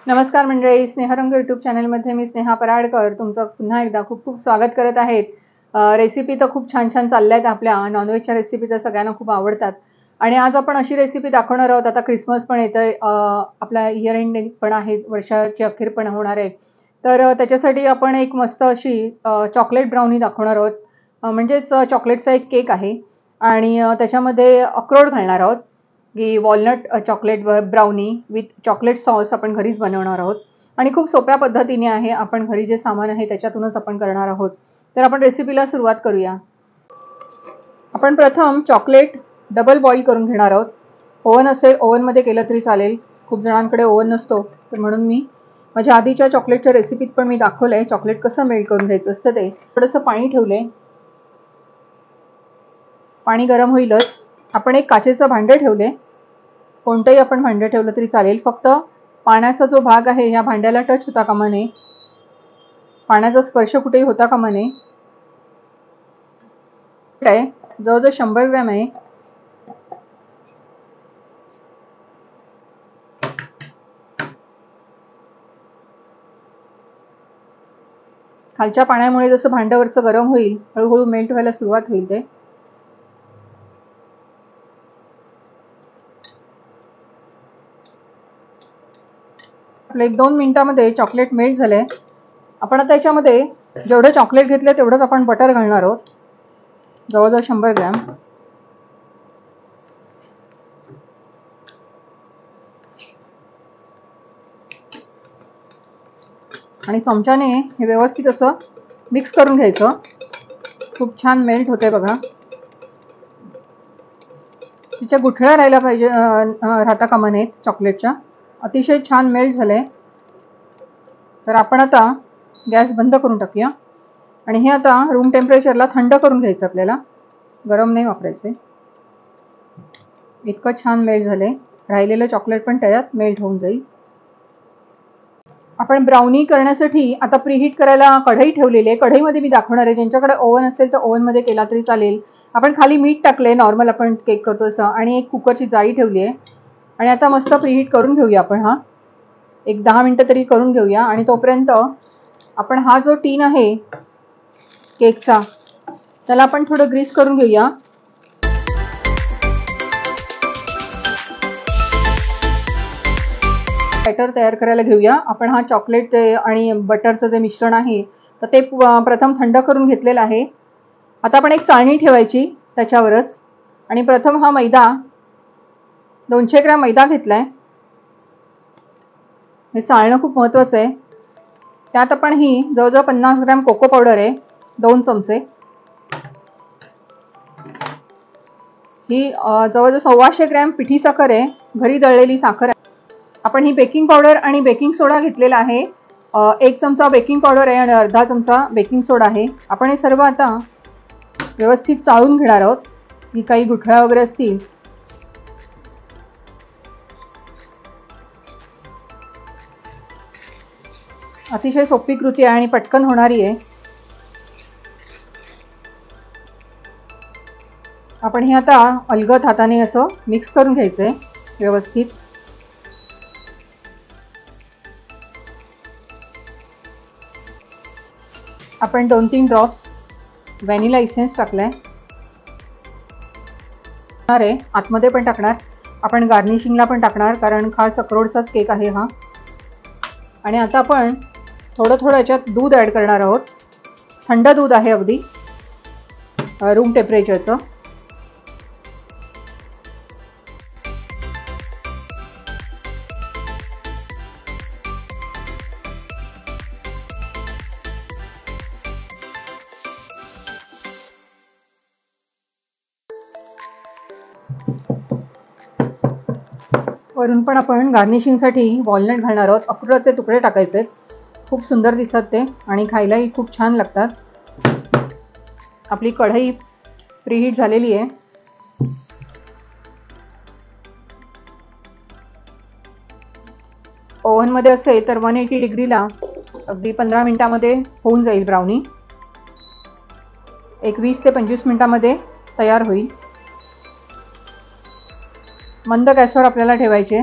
नमस्कार मंडळी, स्नेहरंग यूट्यूब चॅनलमध्ये मी स्नेहा पराडकर तुमचं पुन्हा एकदा खूप खूप स्वागत करत आहेत। रेसिपी तर खूप छान छान चालल्यात आपल्या। नॉनव्हेजच्या रेसिपी तर सगळ्यांना खूप आवडतात आणि आज आपण अशी रेसिपी दाखवणार आहोत। आता क्रिसमस पण येतोय, आपला इयर एंडिंग पण आहे, वर्षाची अखेर पण होणार आहे। तर त्याच्यासाठी आपण एक मस्त अशी चॉकलेट ब्राउनी दाखवणार आहोत। म्हणजेच चॉकलेटचा एक केक आहे आणि त्याच्यामध्ये अक्रोड घालणार आहोत की walnut chocolate brownie with chocolate sauce आपण घरीच बनवणार आहोत आणि खूप सोप्या पद्धतीने आहे। आपण घरी जे सामान आहे त्याच्यातूनच आपण करणार आहोत। तर आपण रेसिपीला सुरुवात करूया। आपण प्रथम चॉकलेट डबल बॉईल करून घेणार आहोत। ओव्हन असेल ओव्हनमध्ये केलं तरी चालेल, खूप जणांकडे ओव्हन नसतो, तर म्हणून मी माझ्या आधीच्या चॉकलेटच्या रेसिपीत पण मी दाखवलंय चॉकलेट कसं मेल्ट करून घ्यायचं असतं ते। थोडंसं पाणी ठेवले, पाणी गरम होईलच। आपण एक काचेचं भांडे ठेवले, कोणतंही आपण भांडे ठेवलं तरी चालेल, फक्त पाण्याचा जो भाग आहे या भांड्याला टच होता कामा नये, पाण्याचा स्पर्श कुठेही होता कामा नये। जवळजवळ 100 ग्रॅम आहे। खालच्या पाण्यामुळे जसं भांड्यावरचं गरम होईल, हळूहळू मेल्ट व्हायला सुरुवात होईल ते। आपलं 1-2 मिनिटांमध्ये चॉकलेट मेल्ट झालंय। आपण आता याच्यामध्ये जेवढे चॉकलेट घेतले तेवढंच आपण बटर घालणार आहोत, जवळजवळ 100 ग्रॅम। आणि चमच्याने हे व्यवस्थित असं मिक्स करून घ्यायचं। खूप छान मेल्ट होते बघा, तिच्या गुठळ्या राहायला पाहिजे, राहता कामा नयेत चॉकलेटच्या। अतिशय छान मेल्ट झाले। तर आपण आता गॅस बंद करून टाकूया आणि हे आता रूम टेम्परेचरला थंड करून घ्यायचं आपल्याला, गरम नाही वापरायचे। इतकं छान मेल्ट झाले, राहिलेलं चॉकलेट पण त्याच्यात मेल्ट होऊन जाईल। आपण ब्राउनी करण्यासाठी आता प्रीहीट करायला कढई ठेवलेली आहे। कढईमध्ये मी दाखवणार आहे, ज्यांच्याकडे ओव्हन असेल तर ओव्हनमध्ये केला तरी चालेल। आपण खाली मीठ टाकले नॉर्मल आपण केक करतो असं, आणि एक कुकरची जाळी ठेवली आहे आणि आता मस्त प्रीहीट करून घेऊया आपण। हा एक 10 मिनिटं तरी करून घेऊया आणि तोपर्यंत आपण हा जो टीन आहे केकचा त्याला आपण थोडं ग्रीस करून घेऊया। बॅटर तयार करायला घेऊया आपण। हा चॉकलेट आणि बटरचं जे मिश्रण आहे तर ते प्रथम थंड करून घेतलेलं आहे। आता आपण एक चाळणी ठेवायची त्याच्यावरच आणि प्रथम हा मैदा 200 ग्रॅम मैदा घेतलाय। हे चाळणं खूप महत्त्वाचं आहे। त्यात आपण ही जवळजवळ 50 ग्रॅम कोको पावडर आहे, 2 चमचे। ही जवळजवळ 125 ग्रॅम पिठी साखर आहे, घरी दळलेली साखर आहे। आपण ही बेकिंग पावडर आणि बेकिंग सोडा घेतलेला आहे, 1 चमचा बेकिंग पावडर आहे आणि अर्धा चमचा बेकिंग सोडा आहे। आपण हे सर्व आता व्यवस्थित चाळून घेणार आहोत, की काही गुठळ्या वगैरे असतील। अतिशय सोपी कृती आहे आणि पटकन होणारी आहे। आपण हे आता अलगद हाताने असं मिक्स करून घ्यायचंय व्यवस्थित। आपण 2-3 ड्रॉप्स व्हॅनिला इसेन्स टाकलाय, अरे आतमध्ये पण टाकणार, आपण गार्निशिंगला पण टाकणार, कारण खास अक्रोडचाच केक आहे हा। आणि आता आपण थोडं थोडं याच्यात दूध ॲड करणार आहोत, थंड दूध आहे अगदी रूम टेम्परेचरचं। वरून पण आपण गार्निशिंगसाठी वॉलनट घालणार आहोत। अक्रोडचे तुकडे टाकायचे, खूप सुंदर दिसतात ते आणि खायलाही खूप छान लागतात। आपली कढई प्रीहीट झालेली आहे। ओव्हनमध्ये असेल तर 180 डिग्रीला अगदी 15 मिनिटांमध्ये होऊन जाईल ब्राउनी। एक 20 ते 25 मिनिटांमध्ये तयार होईल। मंद गॅसवर आपल्याला ठेवायचे।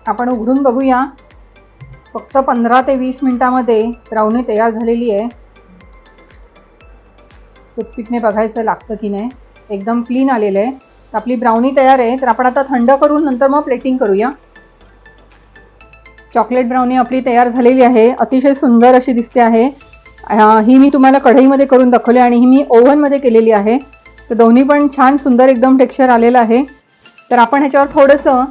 आपण उघडून बघूया. फक्त 15 ते 20 मिनिटांमध्ये ब्राउनी तयार झालेली आहे. टूथपिकने बघायचं लागतं की नाही. एकदम क्लीन आलेलं आहे. तर आपली ब्राउनी तयार आहे. तर आपण आता थंड करून नंतर मग प्लेटिंग करूया. चॉकलेट ब्राउनी आपली तयार झालेली आहे. अतिशय सुंदर अशी दिसते आहे. ही मी तुम्हाला कढईमध्ये करून दाखवली आणि ही मी ओव्हनमध्ये केलेली आहे. तर दोन्ही पण छान सुंदर एकदम टेक्स्चर आलेलं आहे. तर आपण ह्याच्यावर थोडंसं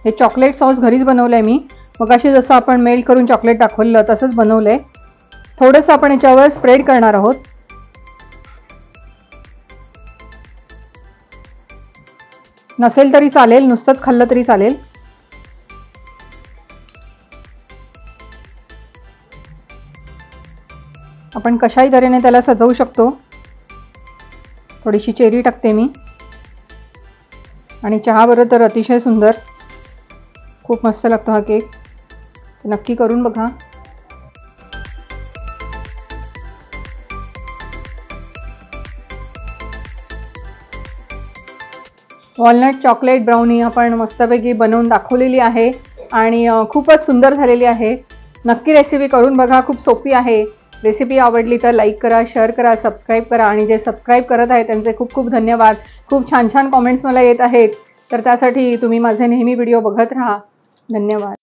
हे चॉकलेट सॉस घरीच बनवलं आहे मी. मग अशी जसं आपण मेल्ट करून चॉकलेट दाखवलं तसंच बनवलं आहे. थोडंसं आपण ह्याच्यावर स्प्रेड करणार आहोत. नसेल तरी चालेल, नुसतंच खाल्लं तरी चालेल. आपण कशाही तऱ्हेने त्याला सजवू शकतो. थोडीशी चेरी टाकते मी आणि चहा बरोबर तर अतिशय सुंदर, खूप मस्त लागतो हा केक. नक्की करून बघा. वॉलनट चॉकलेट ब्राउनी आपण मस्तपैकी बनवून दाखवलेली आहे आणि खूपच सुंदर झालेली आहे. नक्की रेसिपी करून बघा. खूप सोपी आहे. रेसिपी आवडली तर लाईक करा, शेअर करा, सबस्क्राईब करा आणि जे सबस्क्राईब करत आहेत त्यांचे खूप खूप धन्यवाद. खूप छान छान कॉमेंट्स मला येत आहेत. तर त्यासाठी तुम्ही माझे नेहमी व्हिडिओ बघत राहा. धन्यवाद.